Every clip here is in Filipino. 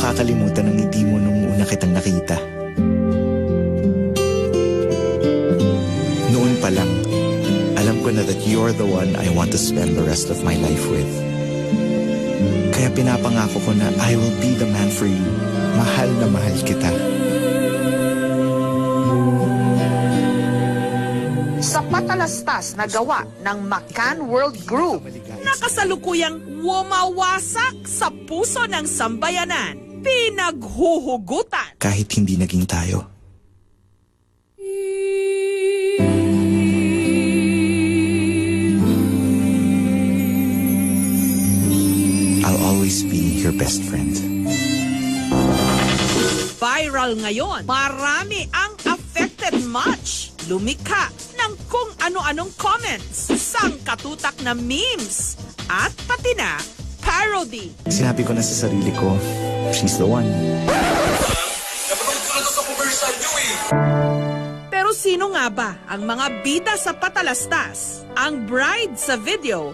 makakalimutan ng ngiti mo nung una kitang nakita. Noon pa lang, alam ko na that you're the one I want to spend the rest of my life with. Kaya pinapangako ko na I will be the man for you. Mahal na mahal kita. Sa patalastas na gawa ng McCann World Group, nakasalukuyang wumawasak sa puso ng sambayanan, pinaghuhugutan. Kahit hindi naging tayo. I'll always be your best friend. Viral ngayon, marami ang affected much. Lumikha ng kung ano-anong comments, sangkatutak na memes, at pati na parody. Sinabi ko na sa sarili ko, she's the one. Pero sino nga ba ang mga bida sa patalastas? Ang bride sa video,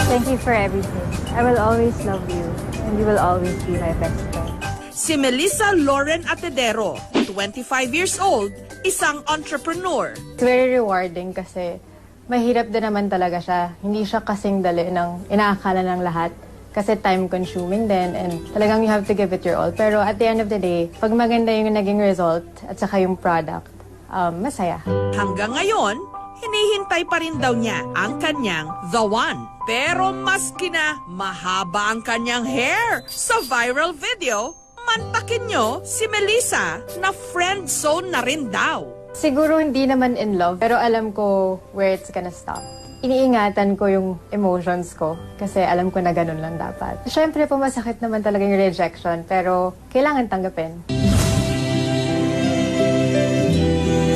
Thank you for everything. I will always love you, and you will always be my best friend. si Melissa Lauren Atedero, 25 years old, isang entrepreneur. It's very rewarding kasi mahirap din naman talaga siya. Hindi siya kasing dali ng inaakala ng lahat. Kasi time-consuming din and talagang you have to give it your all. Pero at the end of the day, pag maganda yung naging result at saka yung product, masaya. Hanggang ngayon, hinihintay pa rin daw niya ang kanyang The One. Pero maski na mahaba ang kanyang hair sa viral video, mantakin nyo si Melissa na friend zone na rin daw. Siguro hindi naman in love, pero alam ko where it's gonna stop. Iniingatan ko yung emotions ko kasi alam ko na ganun lang dapat. Siyempre po masakit naman talaga yung rejection, pero kailangan tanggapin.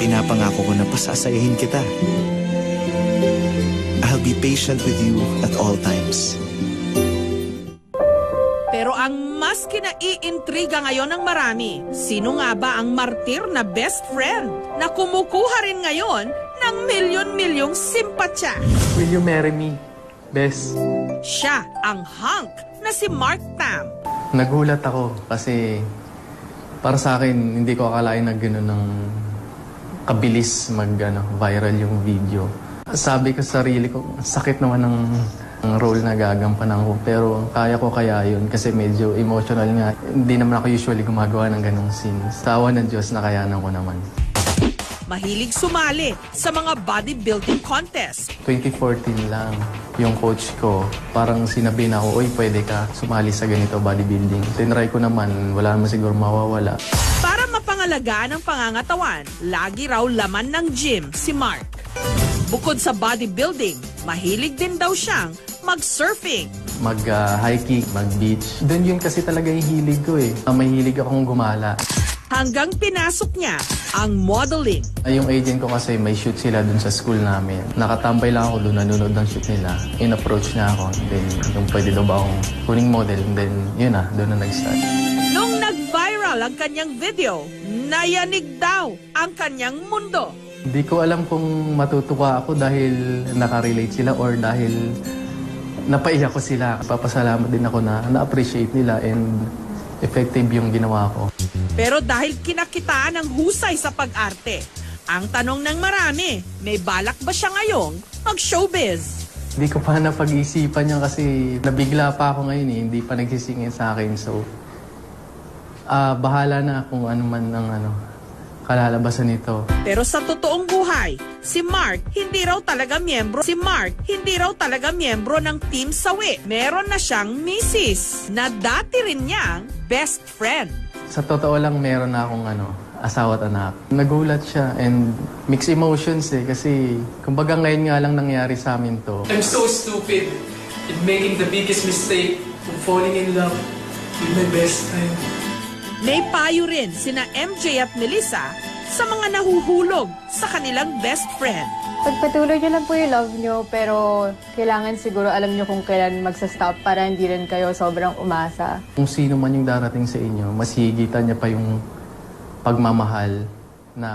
Pinapangako ko na pasasayahin kita. I'll be patient with you at all times. Pero ang mas kinaiintriga ngayon ng marami, sino nga ba ang martir na best friend na kumukuha rin ngayon ng milyon-milyong simpatya? Will you marry me, Bes? Siya ang hunk na si Mark Tam. Nagulat ako kasi para sa akin, hindi ko akalain na gano'n ng kabilis viral yung video. Sabi ko sa sarili ko, sakit naman ng role na gagampanan ko. Pero kaya ko kaya yun kasi medyo emotional nga. Hindi naman ako usually gumagawa ng ganong scenes. Tawa ng Diyos na kayanan ko naman. Mahilig sumali sa mga bodybuilding contest. 2014 lang yung coach ko. Parang sinabi na ako, "Uy, pwede ka sumali sa ganito bodybuilding." Tinry ko naman, wala naman siguro mawawala. Para mapangalagaan ang pangangatawan, lagi raw laman ng gym si Mark. Bukod sa bodybuilding, mahilig din daw siyang mag-surfing. Mag-hiking, mag-beach. Doon yun kasi talaga yung hilig ko eh. Mahilig akong gumala. Hanggang pinasok niya ang modeling. Yung agent ko kasi may shoot sila dun sa school namin. Nakatambay lang ako dun, nanonood ng shoot nila. In-approach niya ako. Then, yung pwede daw ba akong kuning model. Then, yun na, doon na nag-start. Nung nag-viral ang kanyang video, nayanig daw ang kanyang mundo. Hindi ko alam kung matutuwa ako dahil nakarelate sila or dahil napaiyak ko sila. Papasalamat din ako na na-appreciate nila and effective yung ginawa ko. Pero dahil kinakitaan ng husay sa pag-arte, ang tanong ng marami, may balak ba siya ngayong mag-showbiz? Hindi ko pa napag-isipan yan kasi nabigla pa ako ngayon eh. Hindi pa nagsisingin sa akin. So, bahala na kung ano man ang kalalabasan nito. Pero sa totoong buhay, si Mark hindi raw talaga miyembro ng Team Sawi. Meron na siyang misis na dati rin niyang best friend. Sa totoo lang, meron na akong asawa at anak. Nagulat siya and mixed emotions eh kasi kumbaga ngayon nga lang nangyari sa amin to. I'm so stupid in making the biggest mistake of falling in love with my best friend. May payo rin sina MJ at Melissa sa mga nahuhulog sa kanilang best friend. Pagpatuloy nyo lang po yung love nyo, pero kailangan siguro alam nyo kung kailan magsa-stop para hindi rin kayo sobrang umasa. Kung sino man yung darating sa inyo, mas higitan niya pa yung pagmamahal na